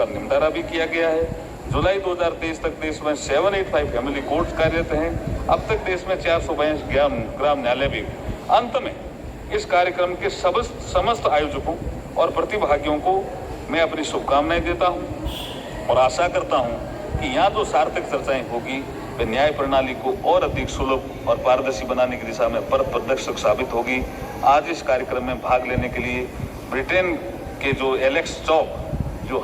का निपटारा भी किया गया है। जुलाई 2023 तक देश में 785 फैमिली कोर्ट्स कार्यरत हैं। अब तक देश में 422 ग्राम न्यायालय भी। अंत में इस कार्यक्रम के समस्त आयोजकों और प्रतिभागियों को मैं अपनी शुभकामनाएं देता हूं और आशा करता हूं कि यहाँ जो सार्थक चर्चाएं होगी वे न्याय प्रणाली को और अधिक सुलभ और पारदर्शी बनाने की दिशा में पथ प्रदर्शक साबित होगी। आज इस कार्यक्रम में भाग लेने के लिए ब्रिटेन के जो एलेक्स चौक जो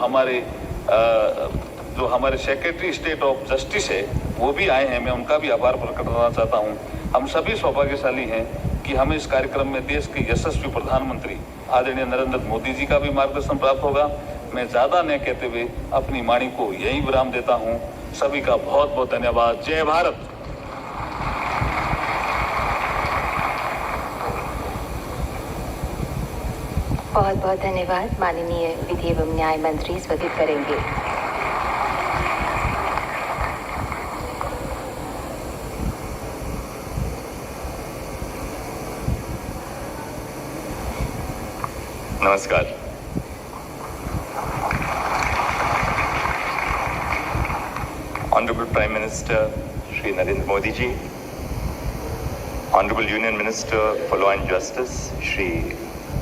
हमारे सेक्रेटरी स्टेट ऑफ जस्टिस है वो भी आए हैं। मैं उनका भी आभार प्रकट करना चाहता हूं। हम सभी सौभाग्यशाली हैं कि हमें इस कार्यक्रम में देश के यशस्वी प्रधानमंत्री आदरणीय नरेंद्र मोदी जी का भी मार्गदर्शन प्राप्त होगा। मैं ज्यादा न कहते हुए अपनी वाणी को यही विराम देता हूं। सभी का बहुत बहुत धन्यवाद। जय भारत। बहुत बहुत धन्यवाद। माननीय विधि एवं न्याय मंत्री स्वागत करेंगे। नमस्कार। Honorable Prime Minister Shri Narendra Modi ji, Honorable Union Minister for Law and Justice Shri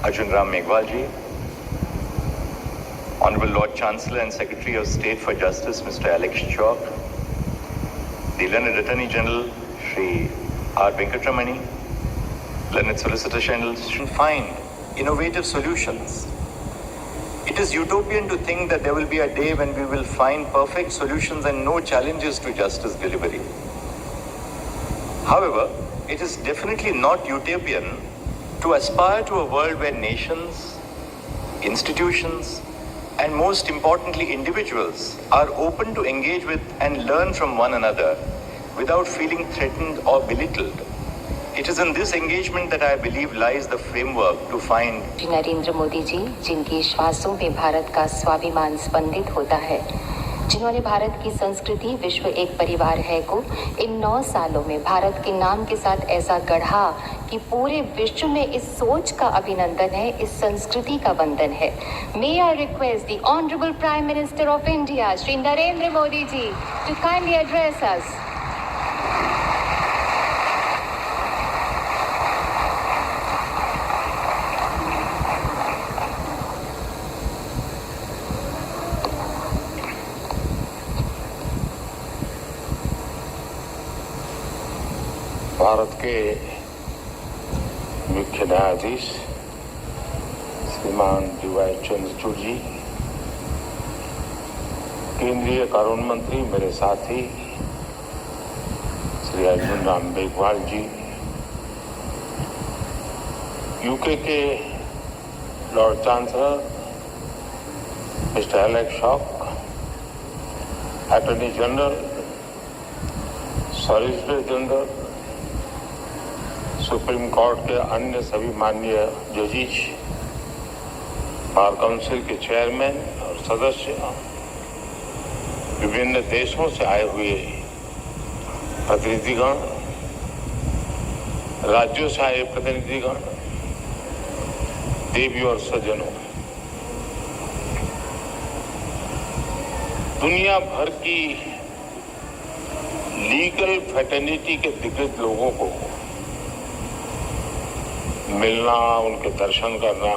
Arjun Ram Meghwal ji, Honorable Lord Chancellor and Secretary of State for Justice Mr. Alex Chalk, the Learned Attorney General Shri R. Venkatramani, Learned Solicitor General, should find innovative solutions. It is utopian to think that there will be a day when we will find perfect solutions and no challenges to justice delivery. However, it is definitely not utopian to aspire to a world where nations, institutions, and most importantly individuals are open to engage with and learn from one another without feeling threatened or belittled. It is in this engagement that I believe lies the framework to find. Shri Narendra Modi ji, जिनके श्वासों में भारत का स्वाभिमान स्पंदित होता है, जिन्होंने भारत की संस्कृति विश्व एक परिवार है को इन 9 सालों में भारत के नाम के साथ ऐसा गढ़ा कि पूरे विश्व में इस सोच का अभिनंदन है, इस संस्कृति का वंदन है। May I request the Honorable Prime Minister of India, Shri Narendra Modi ji, to kindly address us. Bharat के मुख्य न्यायाधीश श्रीमान डी.वाई. चंद्रचूड़ जी, केंद्रीय कानून मंत्री मेरे साथी श्री अर्जुन राम मेघवाल जी, यूके के Lord chancellor mister Alex chalk, attorney general, solicitor general, supreme court के अन्य सभी माननीय जजेस, बार काउंसिल के चेयरमैन और सदस्य, विभिन्न देशों से आए हुए प्रतिनिधिगण, राज्यों से आए प्रतिनिधिगण, देवी और सज्जनों, दुनिया भर की लीगल फ्रेटर्निटी के दिग्गज लोगों को मिलना, उनके दर्शन करना,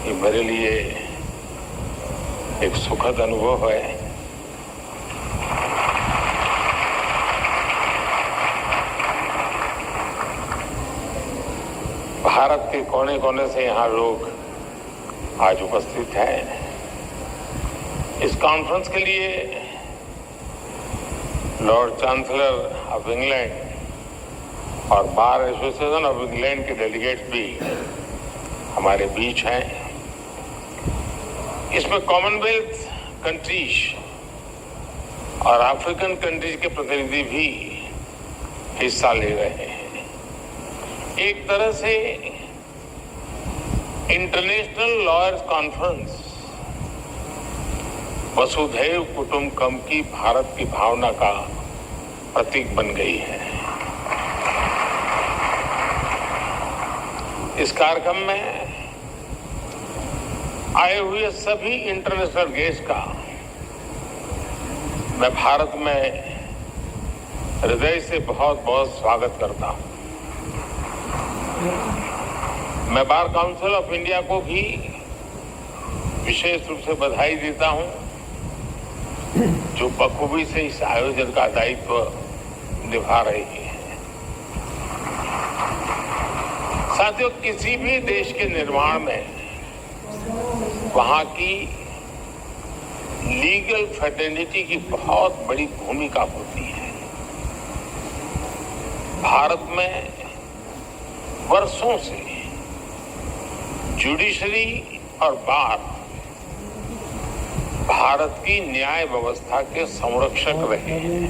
ये मेरे लिए एक सुखद अनुभव है। भारत के कोने कोने से यहाँ लोग आज उपस्थित हैं। इस कॉन्फ्रेंस के लिए लॉर्ड चांसलर ऑफ इंग्लैंड और बार एसोसिएशन ऑफ इंग्लैंड के डेलीगेट्स भी हमारे बीच हैं। इसमें कॉमनवेल्थ कंट्रीज और अफ्रीकन कंट्रीज के प्रतिनिधि भी हिस्सा ले रहे हैं। एक तरह से इंटरनेशनल लॉयर्स कॉन्फ्रेंस वसुधैव कुटुंबकम की भारत की भावना का प्रतीक बन गई है। इस कार्यक्रम में आए हुए सभी इंटरनेशनल गेस्ट का मैं भारत में हृदय से बहुत बहुत स्वागत करता हूं। मैं बार काउंसिल ऑफ इंडिया को भी विशेष रूप से बधाई देता हूं, जो बखूबी से इस आयोजन का दायित्व निभा रही है। साथियों, किसी भी देश के निर्माण में वहां की लीगल फ्रेटर्निटी की बहुत बड़ी भूमिका होती है। भारत में वर्षों से जुडिशरी और बार भारत की न्याय व्यवस्था के संरक्षक रहे हैं।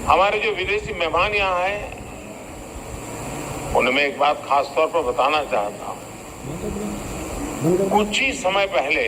हमारे जो विदेशी मेहमान यहाँ हैं, उनमें एक बात खास तौर पर बताना चाहता हूं। कुछ ही समय पहले